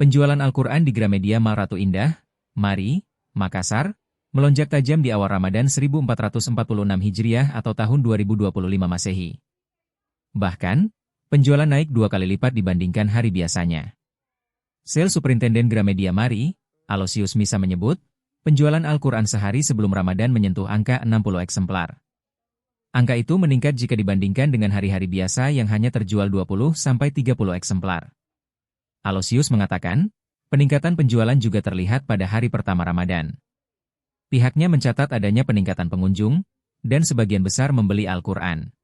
Penjualan Al-Quran di Gramedia Mall Ratu Indah, Mari, Makassar, melonjak tajam di awal Ramadan 1446 Hijriah atau tahun 2025 Masehi. Bahkan, penjualan naik 2 kali lipat dibandingkan hari biasanya. Sales Superintenden Gramedia Mari, Aloysius Misa menyebut, penjualan Al-Quran sehari sebelum Ramadan menyentuh angka 60 eksemplar. Angka itu meningkat jika dibandingkan dengan hari-hari biasa yang hanya terjual 20-30 eksemplar. Aloysius mengatakan, peningkatan penjualan juga terlihat pada hari pertama Ramadan. Pihaknya mencatat adanya peningkatan pengunjung, dan sebagian besar membeli Al-Quran.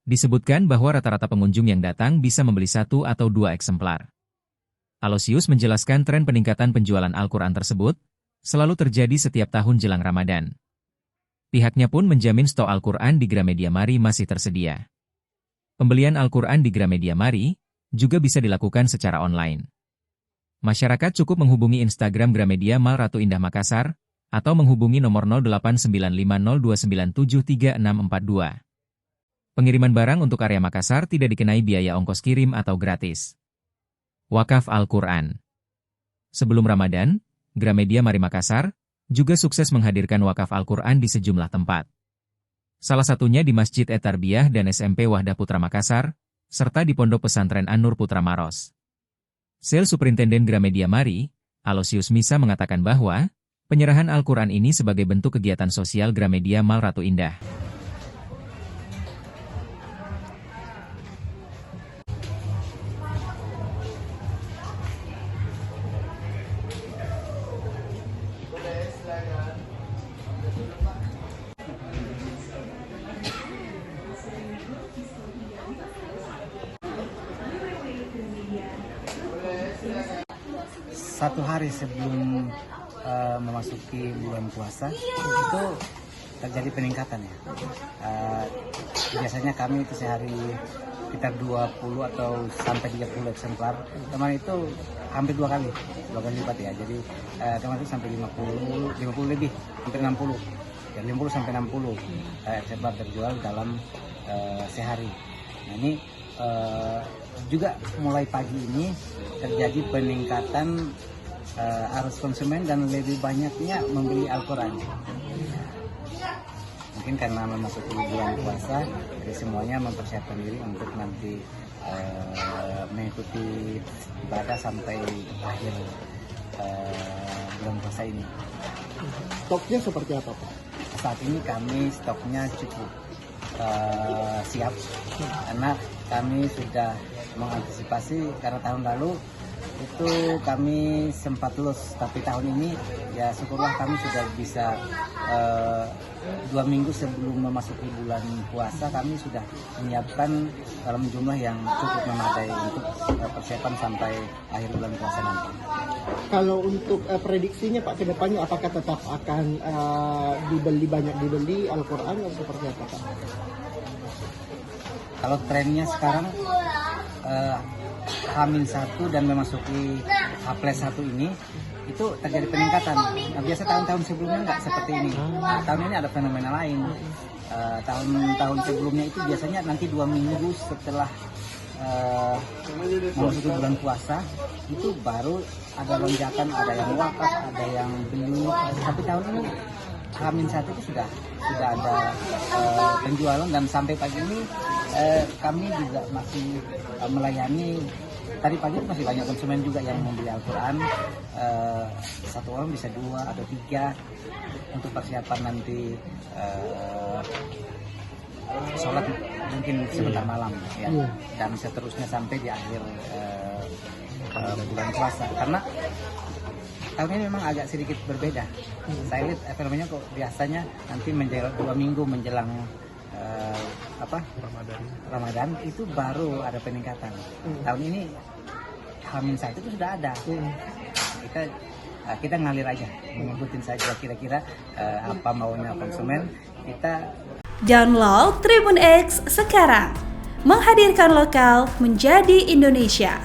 Disebutkan bahwa rata-rata pengunjung yang datang bisa membeli 1 atau 2 eksemplar. Aloysius menjelaskan tren peningkatan penjualan Al-Quran tersebut selalu terjadi setiap tahun jelang Ramadan. Pihaknya pun menjamin stok Al-Quran di Gramedia Mari masih tersedia. Pembelian Al-Quran di Gramedia Mari juga bisa dilakukan secara online. Masyarakat cukup menghubungi Instagram Gramedia Mall Ratu Indah Makassar, atau menghubungi nomor 089502973642. Pengiriman barang untuk area Makassar tidak dikenai biaya ongkos kirim atau gratis. Wakaf Al-Quran. Sebelum Ramadan, Gramedia Mari Makassar juga sukses menghadirkan wakaf Al-Quran di sejumlah tempat. Salah satunya di Masjid Et-Tarbiyah dan SMP Wahdah Putra Makassar, serta di Pondok Pesantren An-Nur Putra Maros. Sales Superintenden Gramedia Mari, Aloysius Misa mengatakan bahwa, penyerahan Al-Quran ini sebagai bentuk kegiatan sosial Gramedia Mall Ratu Indah. Satu hari sebelum memasuki bulan puasa itu terjadi peningkatan ya. Biasanya kami itu sehari sekitar 20 atau sampai 30 eksemplar. Kemarin itu hampir dua kali lipat ya. Jadi kemarin itu sampai 50 lebih, hampir 60. Ya 50 sampai 60 eksemplar terjual dalam sehari. Nah ini juga mulai pagi ini terjadi peningkatan arus konsumen dan lebih banyaknya membeli Al-Quran. Mungkin karena memasuki bulan puasa, jadi semuanya mempersiapkan diri untuk nanti mengikuti ibadah sampai akhir bulan puasa ini. Stoknya seperti apa, Pak? Saat ini kami stoknya cukup siap, karena kami sudah mengantisipasi karena tahun lalu itu kami sempat loss, tapi tahun ini ya syukurlah kami sudah bisa 2 minggu sebelum memasuki bulan puasa kami sudah menyiapkan dalam jumlah yang cukup memadai untuk persiapan sampai akhir bulan puasa nanti. Kalau untuk prediksinya Pak ke depannya apakah tetap akan banyak dibeli Al-Quran atau seperti apa Pak? Kalau trennya sekarang H-1 dan memasuki H+1 ini itu terjadi peningkatan. Nah, biasa tahun-tahun sebelumnya nggak seperti ini. Nah, tahun ini ada fenomena lain. Tahun-tahun sebelumnya itu biasanya nanti 2 minggu setelah memasuki bulan puasa itu baru ada lonjakan, ada yang wakaf, ada yang beli. Tapi tahun ini H-1 itu sudah ada penjualan dan sampai pagi ini kami juga masih melayani. Tadi pagi masih banyak konsumen juga yang membeli Al-Quran. Satu orang bisa 2 atau 3 untuk persiapan nanti sholat mungkin sebentar malam ya. Dan seterusnya sampai di akhir bulan puasa. Karena tahun ini memang agak sedikit berbeda. Saya lihat fenomena kok biasanya nanti menjelang 2 minggu menjelang Ramadan itu baru ada peningkatan. Tahun ini H-1 itu sudah ada. Kita ngalir aja, mengikutin saja kira-kira apa maunya konsumen. Kita download Tribun X sekarang, menghadirkan lokal menjadi Indonesia.